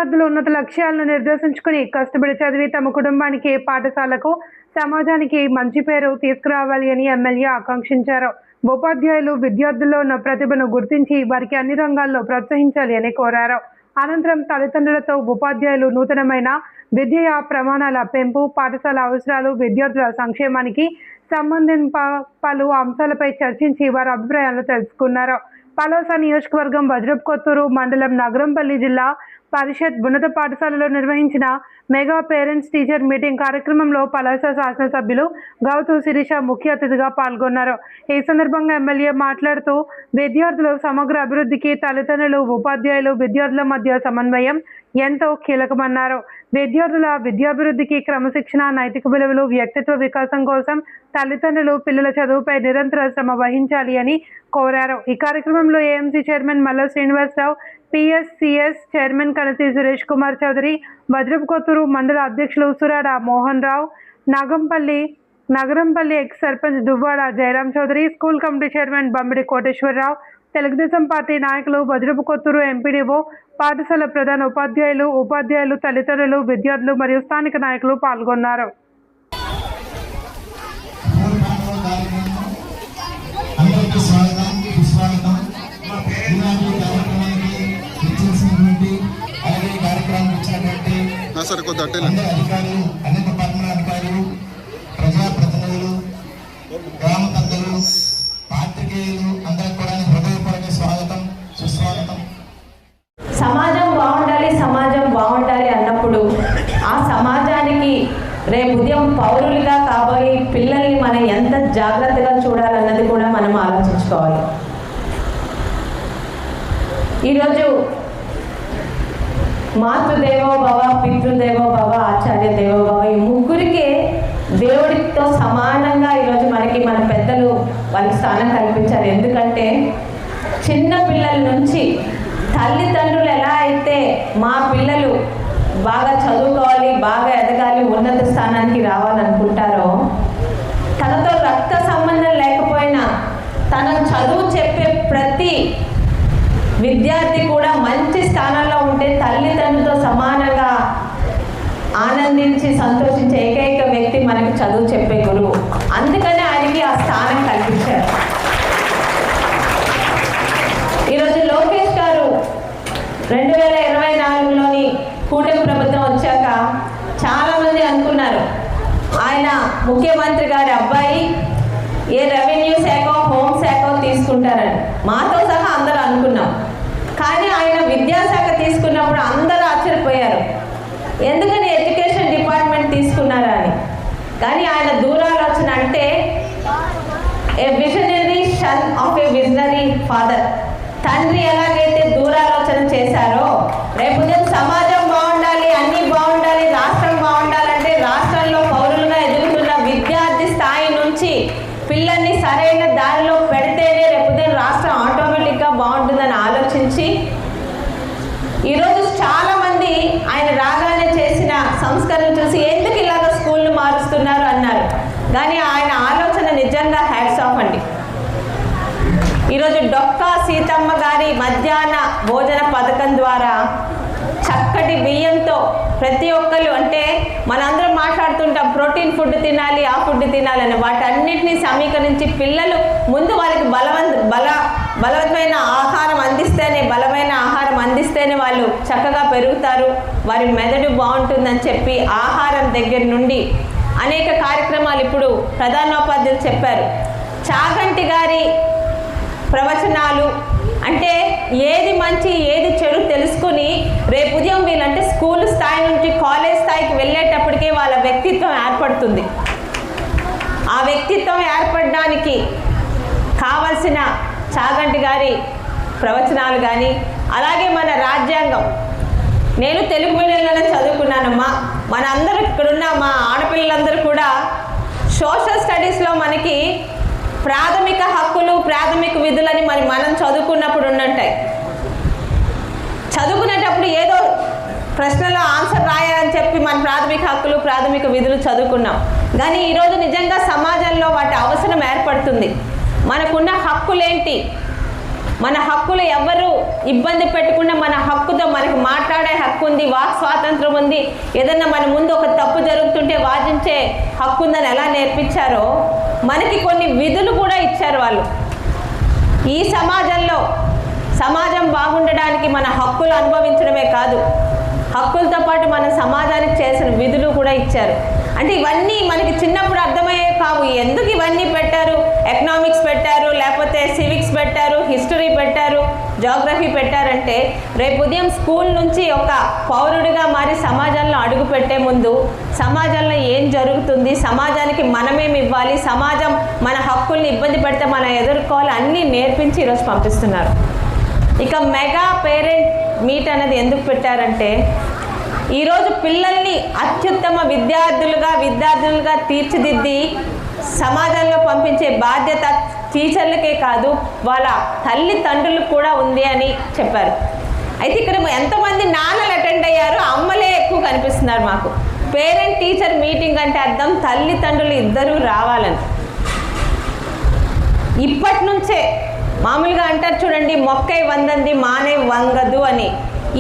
విద్యార్థులు ఉన్నత లక్ష్యాలను నిర్దేశించుకుని కష్టపడి చదివి తమ కుటుంబానికి, పాఠశాలకు, సమాజానికి మంచి పేరు తీసుకురావాలి అని ఎమ్మెల్యే ఆకాంక్షించారు. ఉపాధ్యాయులు విద్యార్థుల్లో ఉన్న ప్రతిభను గుర్తించి వారికి అన్ని రంగాల్లో ప్రోత్సహించాలి అని కోరారు. అనంతరం తల్లిదండ్రులతో ఉపాధ్యాయులు నూతనమైన విద్యా ప్రమాణాల పెంపు, పాఠశాల అవసరాలు, విద్యార్థుల సంక్షేమానికి సంబంధించిన పలు అంశాలపై చర్చించి వారి అభిప్రాయాలను తెలుసుకున్నారు. పలాస నియోజకవర్గం వజ్రపు కొత్తూరు మండలం నగరంపల్లి జిల్లా పరిషత్ ఉన్నత పాఠశాలలో నిర్వహించిన మెగా పేరెంట్స్ టీచర్ మీటింగ్ కార్యక్రమంలో పలాస శాసనసభ్యులు గౌతు శిరీష ముఖ్య అతిథిగా పాల్గొన్నారు. ఈ సందర్భంగా ఎమ్మెల్యే మాట్లాడుతూ విద్యార్థుల సమగ్ర అభివృద్ధికి తల్లిదండ్రులు, ఉపాధ్యాయులు, విద్యార్థుల మధ్య సమన్వయం ఎంతో కీలకమన్నారు. విద్యార్థుల విద్యాభివృద్ధికి క్రమశిక్షణ, నైతిక విలువలు, వ్యక్తిత్వ వికాసం కోసం తల్లిదండ్రులు పిల్లల చదువుపై నిరంతర శ్రమ వహించాలి అని కోరారు. ఈ కార్యక్రమంలో AMC chairman Malla Srinivasarao, PSCS chairman Kanasi Suresh Kumar Chowdary, Vajrapu Kotturu మండల అధ్యక్షులు Surada Mohan Rao, Nagarampalli ex sarpanch Duvvada Jayaram Chowdary, school committee chairman Bammidi Koteswararao, Telugu Desam party నాయకులు, వజ్రపు కొత్తూరు ఎంపీడీఓ, పాఠశాల ప్రధాన ఉపాధ్యాయులు, తల్లిదండ్రులు, విద్యార్థులు మరియు స్థానిక నాయకులు పాల్గొన్నారు. అధికారులు, అనేక పట్టణ అధికారులు, ప్రజాప్రతినిధులు, గ్రామ పెద్దలు, పాత్రికేయులు అందరికి కూడా హృదయపూర్వక స్వాగతం, సుస్వాగతం. సమాజం బాగుండాలి అన్నప్పుడు ఆ సమాజానికి రేపు ఉదయం పౌరులుగా కాబోయే పిల్లల్ని మనం ఎంత జాగ్రత్తగా చూడాలన్నది కూడా మనం ఆలోచించుకోవాలి. ఈరోజు మాతృదేవో భవ, పితృదేవో భవ, ఆచార్య దేవో భవ, ఈ ముగ్గురికి దేవుడితో సమానంగా ఈరోజు మన పెద్దలు వాళ్ళకి స్థానం కల్పించారు. ఎందుకంటే చిన్న పిల్లల నుంచి తల్లిదండ్రులు ఎలా అయితే మా పిల్లలు బాగా చదువుకోవాలి, బాగా ఎదగాలి, ఉన్నత స్థానానికి రావాలనుకుంటారో, తనతో రక్త సంబంధం లేకపోయినా తన చదువు చెప్పే ప్రతి విద్యార్థి కూడా మంచి స్థానంలో ఉంటే తల్లిదండ్రులతో సమానంగా ఆనందించి సంతోషించే ఏకైక వ్యక్తి మనకి చదువు చెప్పే గురువు. అందుకనే ఆయనకి ఆ స్థానం కల్పించారు. ఈరోజు లోకేష్ గారు 2024లోని కూటమి ప్రభుత్వం వచ్చాక చాలామంది అనుకున్నారు ఆయన ముఖ్యమంత్రి గారి అబ్బాయి ఏ రెవెన్యూ శాఖ, హోంశాఖ తీసుకుంటారని. మాతో సహా అందరూ అనుకున్నాం. కానీ ఆయన విద్యాశాఖ తీసుకున్నప్పుడు అందరూ ఆశ్చర్యపోయారు, ఎందుకని ఎడ్యుకేషన్ డిపార్ట్మెంట్ తీసుకున్నారా అని. కానీ ఆయన దూరాలోచన అంటే ఏ visionary son of A visionary father. తండ్రి ఎలాగైతే దూరాలోచన చేశారో, రేపు సమాజం బాగుండాలి, అన్నీ బాగుండాలి, రాష్ట్రం బాగుండాలంటే రాష్ట్రంలో పౌరులుగా ఎదుగుతున్న విద్యార్థి స్థాయి నుంచి పిల్లల్ని సరైన దారిలో పెడితేనే రేపు రాష్ట్రం ఆటోమేటిక్గా బాగుంటుందని ఆలోచించి ఈరోజు చాలామంది ఆయన రాగానే చేసిన సంస్కరణ చూసి ఎందుకు ఇలాగ స్కూల్ను మారుస్తున్నారు అన్నారు. కానీ ఆయన ఆలోచన నిజంగా హ్యాట్స్ ఆఫ్ అండి. ఈరోజు డొక్కా సీతమ్మ గారి మధ్యాహ్న భోజన పథకం ద్వారా చక్కటి బియ్యంతో ప్రతి ఒక్కరు, అంటే మనందరం మాట్లాడుతుంటాం ప్రోటీన్ ఫుడ్ తినాలి, ఆ ఫుడ్ తినాలని, వాటన్నిటినీ సమీకరించి పిల్లలు ముందు వాళ్ళకి బలమైన ఆహారం అందిస్తేనే, బలమైన ఆహారం అందిస్తేనే వాళ్ళు చక్కగా పెరుగుతారు, వారి మెదడు బాగుంటుందని చెప్పి ఆహారం దగ్గర నుండి అనేక కార్యక్రమాలు ఇప్పుడు ప్రధానోపాధ్యాయులు చెప్పారు. చాగంటి గారి ప్రవచనాలు అంటే ఏది మంచి ఏది చెడు తెలుసుకుని రేపు ఉదయం వీళ్ళంటే స్కూల్ స్థాయి నుంచి కాలేజ్ స్థాయికి వెళ్ళేటప్పటికే వాళ్ళ వ్యక్తిత్వం ఏర్పడుతుంది. ఆ వ్యక్తిత్వం ఏర్పడడానికి కావలసిన చాగంటి గారి ప్రవచనాలు కానీ, అలాగే మన రాజ్యాంగం. నేను తెలుగు మీడియంలోనే చదువుకున్నానమ్మా. మనందరూ ఇక్కడున్న మా ఆడపిల్లలందరూ కూడా సోషల్ స్టడీస్లో మనకి ప్రాథమిక హక్కులు, ప్రాథమిక విధులని మనం చదువుకున్నప్పుడు ఉన్నట్టాయి. చదువుకునేటప్పుడు ఏదో ప్రశ్నలో ఆన్సర్ రాయాలని చెప్పి మన ప్రాథమిక హక్కులు, ప్రాథమిక విధులు చదువుకున్నాం. కానీ ఈరోజు నిజంగా సమాజంలో వాటి అవసరం ఏర్పడుతుంది. మనకున్న హక్కులేంటి, మన హక్కులు ఎవరు ఇబ్బంది పెట్టకుండా మన హక్కుతో మనకు మాట్లాడే హక్కు ఉంది, వాక్ స్వాతంత్రం ఉంది, ఏదన్నా మన ముందు ఒక తప్పు జరుగుతుంటే వాదించే హక్కు ఉందని ఎలా నేర్పించారో మనకి కొన్ని విధులు కూడా ఇచ్చారు వాళ్ళు. ఈ సమాజం బాగుండడానికి మన హక్కులు అనుభవించడమే కాదు, హక్కులతో పాటు మన సమాజానికి చేసిన విధులు కూడా ఇచ్చారు. అంటే ఇవన్నీ మనకి చిన్నప్పుడు అర్థమయ్యే కావు. ఎందుకు ఇవన్నీ పెట్టారు? ఎకనామిక్స్ పెట్టారు, లేకపోతే సివిక్స్ పెట్టారు, హిస్టరీ పెట్టారు, జాగ్రఫీ పెట్టారంటే రేపు ఉదయం స్కూల్ నుంచి ఒక పౌరుడిగా మారి సమాజంలో అడుగు పెట్టే ముందు సమాజంలో ఏం జరుగుతుంది, సమాజానికి మనమేమి ఇవ్వాలి, సమాజం మన హక్కుల్ని ఇబ్బంది పెడితే మనం ఎదుర్కోవాలి అన్నీ నేర్పించి ఈరోజు పంపిస్తున్నారు. ఇక మెగా పేరెంట్ మీట్ అనేది ఎందుకు పెట్టారంటే ఈరోజు పిల్లల్ని అత్యుత్తమ విద్యార్థులుగా తీర్చిదిద్ది సమాజంలో పంపించే బాధ్యత టీచర్లకే కాదు వాళ్ళ తల్లిదండ్రులకు కూడా ఉంది అని చెప్పారు. అయితే ఇక్కడ ఎంతమంది నాన్నలు అటెండ్ అయ్యారో అమ్మలే ఎక్కువ కనిపిస్తున్నారు మాకు. పేరెంట్ టీచర్ మీటింగ్ అంటే అర్థం తల్లిదండ్రులు ఇద్దరూ రావాలని. ఇప్పటి నుంచే మామూలుగా అంటారు చూడండి, మొక్కై వందంది మానై వంగదు అని.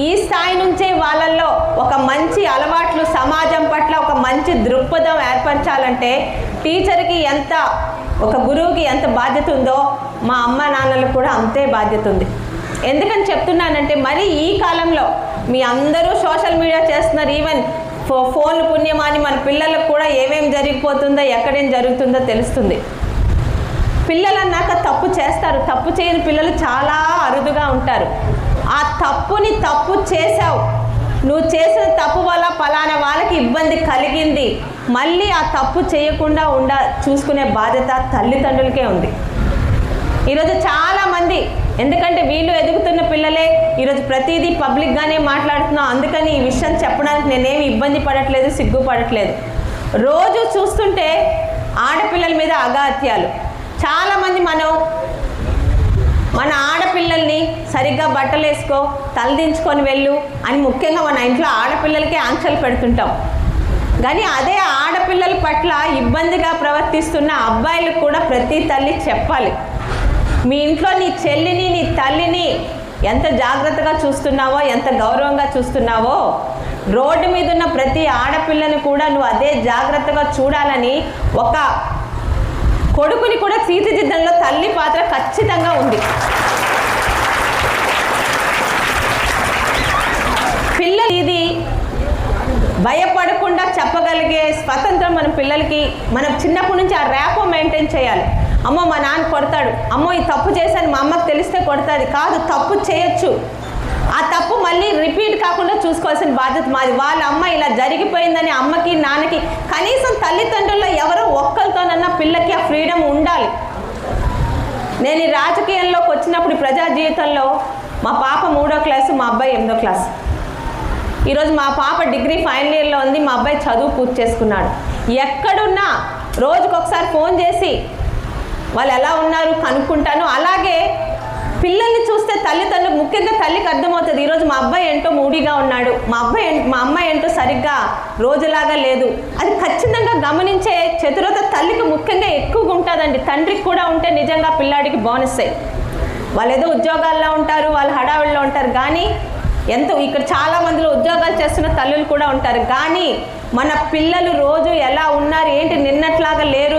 ఈ స్థాయి నుంచే వాళ్ళల్లో ఒక మంచి అలవాట్లు, సమాజం పట్ల ఒక మంచి దృక్పథం ఏర్పరచాలంటే టీచర్కి ఎంత, ఒక గురువుకి ఎంత బాధ్యత ఉందో మా అమ్మ నాన్నలకు కూడా అంతే బాధ్యత ఉంది. ఎందుకని చెప్తున్నానంటే మరి ఈ కాలంలో మీ అందరూ సోషల్ మీడియా చేస్తున్నారు, ఈవెన్ ఫోన్లు పుణ్యమాని మన పిల్లలకు కూడా ఏమేమి జరిగిపోతుందో ఎక్కడేం జరుగుతుందో తెలుస్తుంది. పిల్లలు అన్నాక తప్పు చేస్తారు, తప్పు చేయని పిల్లలు చాలా అరుదుగా ఉంటారు. ఆ తప్పు చేసావు, నువ్వు చేసిన తప్పు వల్ల పలానా వాళ్ళకి ఇబ్బంది కలిగింది, మళ్ళీ ఆ తప్పు చేయకుండా చూసుకునే బాధ్యత తల్లిదండ్రులకే ఉంది. ఈరోజు చాలామంది, ఎందుకంటే వీళ్ళు ఎదుగుతున్న పిల్లలే ఈరోజు ప్రతిదీ పబ్లిక్గానే మాట్లాడుతున్నాం, అందుకని ఈ విషయం చెప్పడానికి నేనేమి ఇబ్బంది పడట్లేదు, సిగ్గుపడట్లేదు. రోజు చూస్తుంటే ఆడపిల్లల మీద అఘాత్యాలు. చాలామంది మన ఆడపిల్లల్ని సరిగ్గా బట్టలు వేసుకో, తలదించుకొని వెళ్ళు అని ముఖ్యంగా మన ఇంట్లో ఆడపిల్లలకే ఆంక్షలు పెడుతుంటాం. కానీ అదే ఆడపిల్లల పట్ల ఇబ్బందిగా ప్రవర్తిస్తున్న అబ్బాయిలకు కూడా ప్రతి తల్లి చెప్పాలి, మీ ఇంట్లో నీ చెల్లిని, నీ తల్లిని ఎంత జాగ్రత్తగా చూస్తున్నావో, ఎంత గౌరవంగా చూస్తున్నావో, రోడ్డు మీద ఉన్న ప్రతి ఆడపిల్లని కూడా నువ్వు అదే జాగ్రత్తగా చూడాలని ఒక కొడుకుని కూడా తీర్చిదిద్దడంలో తల్లి పాత్ర ఖచ్చితంగా ఉంది. పిల్లలు ఇది భయపడకుండా చెప్పగలిగే స్వతంత్రం మన పిల్లలకి మనం చిన్నప్పటి నుంచి ఆ ర్యాపో మెయింటైన్ చేయాలి. అమ్మో మా నాన్న కొడతాడు, అమ్మో ఈ తప్పు చేశాను మా అమ్మకి తెలిస్తే కొడతాది కాదు, తప్పు చేయొచ్చు, ఆ తప్పు మళ్ళీ రిపీట్ కాకుండా చూసుకోవాల్సిన బాధ్యత మాది. వాళ్ళ అమ్మ ఇలా జరిగిపోయిందని అమ్మకి నాన్నకి కనీసం తల్లిదండ్రుల్లో ఎవరో ఒక్కరితోనన్నా పిల్లకి ఆ ఫ్రీడమ్ ఉండాలి. నేను ఈ రాజకీయంలోకి వచ్చినప్పుడు ప్రజా జీవితంలో మా పాప 3వ క్లాసు, మా అబ్బాయి 8వ క్లాసు. ఈరోజు మా పాప డిగ్రీ ఫైనల్ ఇయర్లో ఉంది, మా అబ్బాయి చదువు పూర్తి చేసుకున్నాడు. ఎక్కడున్నా రోజుకొకసారి ఫోన్ చేసి వాళ్ళు ఎలా ఉన్నారు కనుక్కుంటాను. అలాగే పిల్లల్ని చూస్తే తల్లిదండ్రులు, ముఖ్యంగా తల్లికి అర్థమవుతుంది ఈరోజు మా అబ్బాయి ఏంటో మూడీగా ఉన్నాడు, మా అమ్మాయి ఏంటో సరిగ్గా రోజులాగా లేదు. అది ఖచ్చితంగా గమనించే చతురత తల్లికి ముఖ్యంగా ఎక్కువగా ఉంటుందండి. తండ్రికి కూడా ఉంటే నిజంగా పిల్లాడికి బానిస్తాయి. వాళ్ళు ఏదో ఉద్యోగాల్లో ఉంటారు, వాళ్ళు హడావిడిలో ఉంటారు, కానీ ఎంతో ఇక్కడ చాలా మందిలో ఉద్యోగాలు చేస్తున్న తల్లులు కూడా ఉంటారు. కానీ మన పిల్లలు రోజు ఎలా ఉన్నారు, ఏంటి నిన్నట్లాగా లేరు.